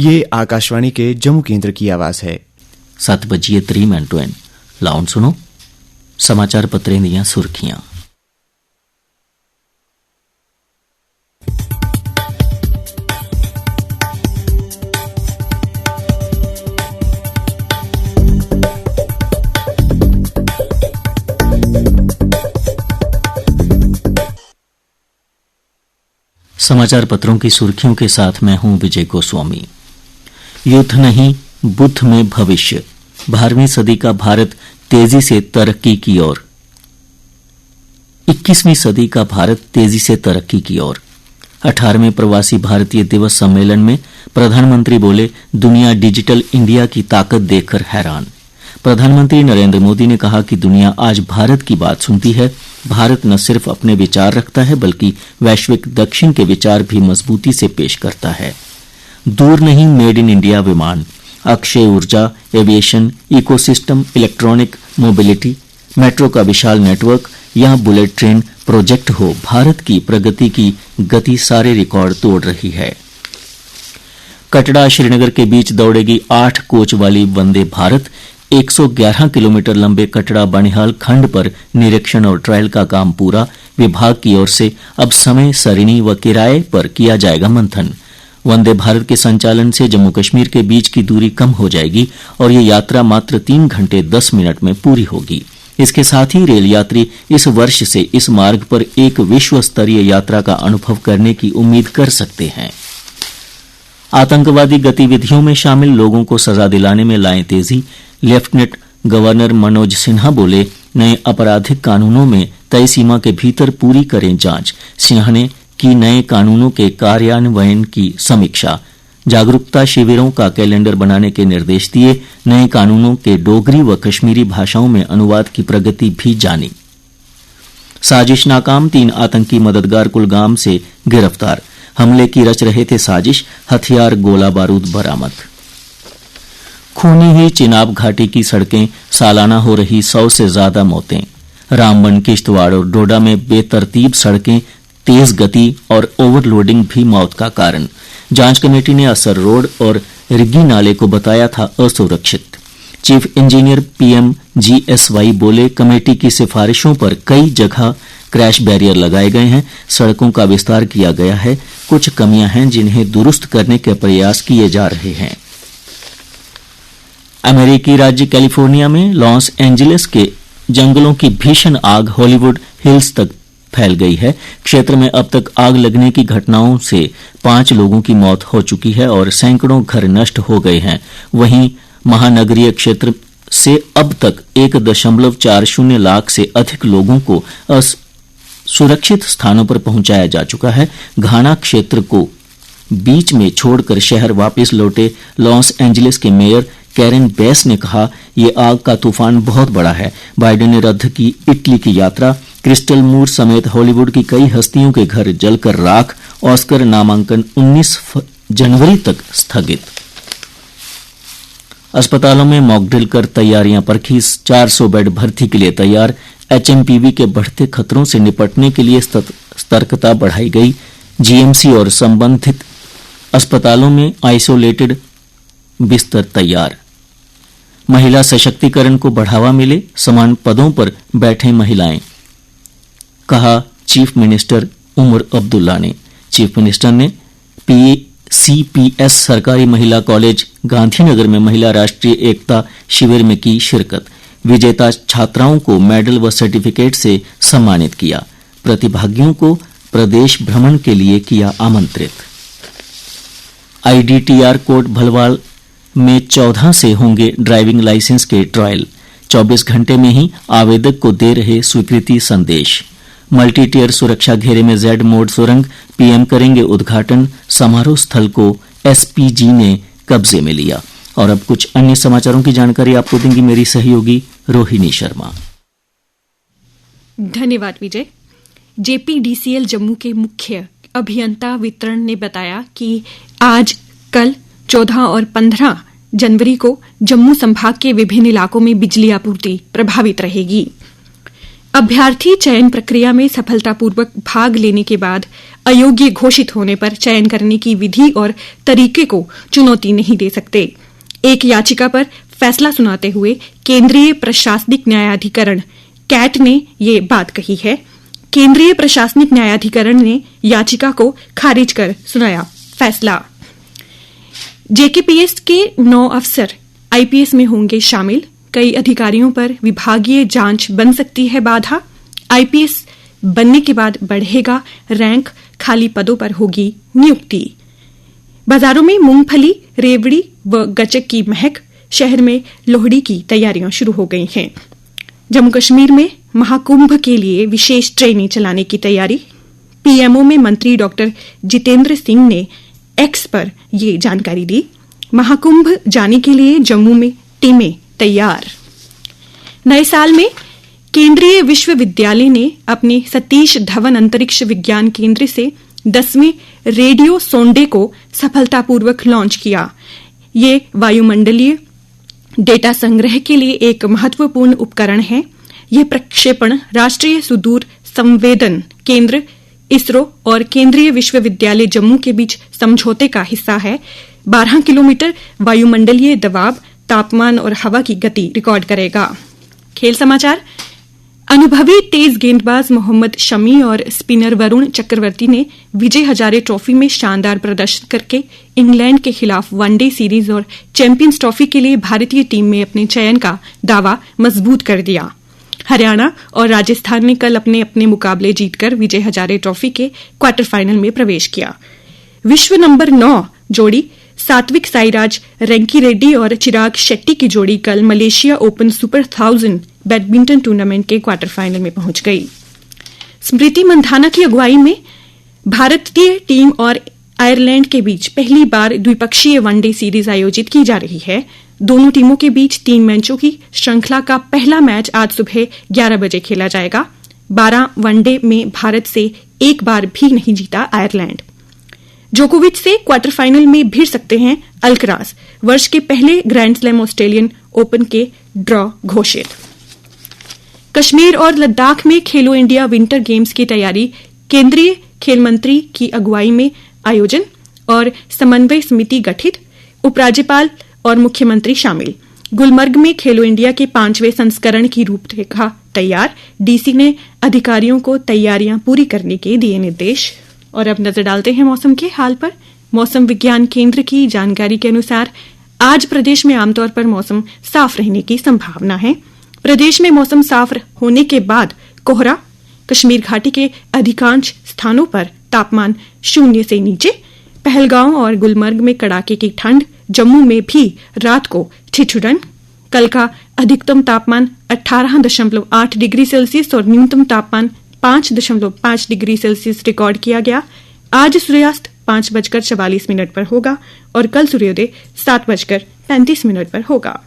ये आकाशवाणी के जम्मू केंद्र की आवाज है। 7 बजिए 3 मिनट लाउन सुनो समाचार पत्रें दियां सुर्खियां। समाचार पत्रों की सुर्खियों के साथ मैं हूं विजय गोस्वामी। युद्ध नहीं, बुद्ध में भविष्य, 12वीं सदी का भारत तेजी से तरक्की की ओर। 21वीं सदी का भारत तेजी से तरक्की की ओर। 18वें प्रवासी भारतीय दिवस सम्मेलन में प्रधानमंत्री बोले, दुनिया डिजिटल इंडिया की ताकत देखकर हैरान। प्रधानमंत्री नरेंद्र मोदी ने कहा कि दुनिया आज भारत की बात सुनती है। भारत न सिर्फ अपने विचार रखता है बल्कि वैश्विक दक्षिण के विचार भी मजबूती से पेश करता है। दूर नहीं, मेड इन इंडिया विमान, अक्षय ऊर्जा, aviation, ecosystem, electronic mobility, metro का विशाल नेटवर्क या बुलेट ट्रेन प्रोजेक्ट हो, भारत की प्रगति की गति सारे रिकॉर्ड तोड़ रही है। कटड़ा श्रीनगर के बीच दौड़ेगी 8 कोच वाली वंदे भारत। 111 किलोमीटर लंबे कटड़ा बनिहाल खंड पर निरीक्षण और ट्रायल का काम पूरा। विभाग की ओर से अब समय सरिणी व किराए पर किया जाएगा मंथन। वंदे भारत के संचालन से जम्मू कश्मीर के बीच की दूरी कम हो जाएगी और ये यात्रा मात्र 3 घंटे 10 मिनट में पूरी होगी। इसके साथ ही रेल यात्री इस वर्ष से इस मार्ग पर एक विश्व स्तरीय यात्रा का अनुभव करने की उम्मीद कर सकते हैं। आतंकवादी गतिविधियों में शामिल लोगों को सजा दिलाने में लाएं तेजी। लेफ्टिनेंट गवर्नर मनोज सिन्हा बोले, नए आपराधिक कानूनों में तय सीमा के भीतर पूरी करें जांच। सिन्हा ने की नए कानूनों के कार्यान्वयन की समीक्षा। जागरूकता शिविरों का कैलेंडर बनाने के निर्देश दिए। नए कानूनों के डोगरी व कश्मीरी भाषाओं में अनुवाद की प्रगति भी जानी। साजिश नाकाम, 3 आतंकी मददगार कुलगाम से गिरफ्तार। हमले की रच रहे थे साजिश, हथियार गोला बारूद बरामद। खूनी हुई चिनाब घाटी की सड़कें, सालाना हो रही 100 से ज्यादा मौतें। रामबन, किश्तवाड़ और डोडा में बेतरतीब सड़कें, तेज गति और ओवरलोडिंग भी मौत का कारण। जांच कमेटी ने असर रोड और रिग्गी नाले को बताया था असुरक्षित। चीफ इंजीनियर PMGSY बोले, कमेटी की सिफारिशों पर कई जगह क्रैश बैरियर लगाए गए हैं, सड़कों का विस्तार किया गया है, कुछ कमियां हैं जिन्हें दुरुस्त करने के प्रयास किए जा रहे हैं। अमेरिकी राज्य कैलिफोर्निया में लॉस एंजलिस के जंगलों की भीषण आग हॉलीवुड हिल्स तक फैल गई है। क्षेत्र में अब तक आग लगने की घटनाओं से 5 लोगों की मौत हो चुकी है और सैकड़ों घर नष्ट हो गए हैं। वहीं महानगरीय क्षेत्र से अब तक 1.40 लाख से अधिक लोगों को सुरक्षित स्थानों पर पहुंचाया जा चुका है। घाना क्षेत्र को बीच में छोड़कर शहर वापस लौटे लॉस एंजलिस के मेयर कैरन बेस ने कहा, ये आग का तूफान बहुत बड़ा है। बाइडेन ने रद्द की इटली की यात्रा। क्रिस्टल मूर समेत हॉलीवुड की कई हस्तियों के घर जलकर राख। ऑस्कर नामांकन 19 जनवरी तक स्थगित। अस्पतालों में मॉकड्रिल कर तैयारियां परखी। 400 बेड भर्ती के लिए तैयार। HMPV के बढ़ते खतरों से निपटने के लिए सतर्कता बढ़ाई गई। GMC और संबंधित अस्पतालों में आइसोलेटेड बिस्तर तैयार। महिला सशक्तिकरण को बढ़ावा मिले, समान पदों पर बैठे महिलाएं, कहा चीफ मिनिस्टर उमर अब्दुल्ला ने। चीफ मिनिस्टर ने CPS सरकारी महिला कॉलेज गांधीनगर में महिला राष्ट्रीय एकता शिविर में की शिरकत। विजेता छात्राओं को मेडल व सर्टिफिकेट से सम्मानित किया। प्रतिभागियों को प्रदेश भ्रमण के लिए किया आमंत्रित। IDTR कोर्ट भलवाल में 14 से होंगे ड्राइविंग लाइसेंस के ट्रायल। 24 घंटे में ही आवेदक को दे रहे स्वीकृति संदेश। मल्टी टियर सुरक्षा घेरे में Z मोड सुरंग, PM करेंगे उद्घाटन। समारोह स्थल को SPG ने कब्जे में लिया। और अब कुछ अन्य समाचारों की जानकारी आपको देंगी मेरी सहयोगी रोहिणी शर्मा। धन्यवाद विजय। JPDCL जम्मू के मुख्य अभियंता वितरण ने बताया कि आज, कल 14 और 15 जनवरी को जम्मू संभाग के विभिन्न इलाकों में बिजली आपूर्ति प्रभावित रहेगी। अभ्यर्थी चयन प्रक्रिया में सफलतापूर्वक भाग लेने के बाद अयोग्य घोषित होने पर चयन करने की विधि और तरीके को चुनौती नहीं दे सकते। एक याचिका पर फैसला सुनाते हुए केंद्रीय प्रशासनिक न्यायाधिकरण कैट ने ये बात कही है। केंद्रीय प्रशासनिक न्यायाधिकरण ने याचिका को खारिज कर सुनाया फैसला। जेकेपीएस के 9 अफसर आईपीएस में होंगे शामिल। कई अधिकारियों पर विभागीय जांच बन सकती है बाधा। आईपीएस बनने के बाद बढ़ेगा रैंक, खाली पदों पर होगी नियुक्ति। बाजारों में मूंगफली, रेवड़ी व गचक की महक। शहर में लोहड़ी की तैयारियां शुरू हो गई हैं। जम्मू कश्मीर में महाकुंभ के लिए विशेष ट्रेनें चलाने की तैयारी। पीएमओ में मंत्री डॉक्टर जितेंद्र सिंह ने एक्स पर ये जानकारी दी। महाकुंभ जाने के लिए जम्मू में टीमें तैयार। नए साल में केंद्रीय विश्वविद्यालय ने अपने सतीश धवन अंतरिक्ष विज्ञान केंद्र से 10वें रेडियो सोंडे को सफलतापूर्वक लॉन्च किया। ये वायुमंडलीय डेटा संग्रह के लिए एक महत्वपूर्ण उपकरण है। यह प्रक्षेपण राष्ट्रीय सुदूर संवेदन केंद्र इसरो और केंद्रीय विश्वविद्यालय जम्मू के बीच समझौते का हिस्सा है। 12 किलोमीटर वायुमंडलीय दबाव, तापमान और हवा की गति रिकॉर्ड करेगा। खेल समाचार। अनुभवी तेज गेंदबाज मोहम्मद शमी और स्पिनर वरुण चक्रवर्ती ने विजय हजारे ट्रॉफी में शानदार प्रदर्शन करके इंग्लैंड के खिलाफ वनडे सीरीज और चैंपियंस ट्रॉफी के लिए भारतीय टीम में अपने चयन का दावा मजबूत कर दिया। हरियाणा और राजस्थान ने कल अपने अपने मुकाबले जीतकर विजय हजारे ट्रॉफी के क्वार्टर फाइनल में प्रवेश किया। विश्व नंबर 9 जोड़ी सात्विक साईराज रैंकी रेड्डी और चिराग शेट्टी की जोड़ी कल Malaysia open super 1000 badminton tournament के क्वार्टर फाइनल में पहुंच गई। स्मृति मंधाना की अगुवाई में भारतीय टीम और आयरलैंड के बीच पहली बार द्विपक्षीय वनडे सीरीज आयोजित की जा रही है। दोनों टीमों के बीच 3 मैचों की श्रृंखला का पहला मैच आज सुबह 11 बजे खेला जाएगा। 12 वनडे में भारत से एक बार भी नहीं जीता आयरलैंड। जोकोविच से क्वार्टर फाइनल में भिड़ सकते हैं अल्कराज। वर्ष के पहले ग्रैंड स्लैम ऑस्ट्रेलियन ओपन के ड्रॉ घोषित। कश्मीर और लद्दाख में खेलो इंडिया विंटर गेम्स की तैयारी। केंद्रीय खेल मंत्री की अगुवाई में आयोजन और समन्वय समिति गठित। उपराज्यपाल और मुख्यमंत्री शामिल। गुलमर्ग में खेलो इंडिया के 5वें संस्करण की रूपरेखा तैयार। डीसी ने अधिकारियों को तैयारियां पूरी करने के दिए निर्देश। और अब नजर डालते हैं मौसम के हाल पर। मौसम विज्ञान केंद्र की जानकारी के अनुसार आज प्रदेश में आमतौर पर मौसम साफ रहने की संभावना है। प्रदेश में मौसम साफ होने के बाद कोहरा। कश्मीर घाटी के अधिकांश स्थानों पर तापमान 0 से नीचे। पहलगांव और गुलमर्ग में कड़ाके की ठंड। जम्मू में भी रात को ठिठुरन। कल का अधिकतम तापमान 18.8 डिग्री सेल्सियस और न्यूनतम तापमान 5.5 डिग्री सेल्सियस रिकॉर्ड किया गया। आज सूर्यास्त 5:44 पर होगा और कल सूर्योदय 7:35 पर होगा।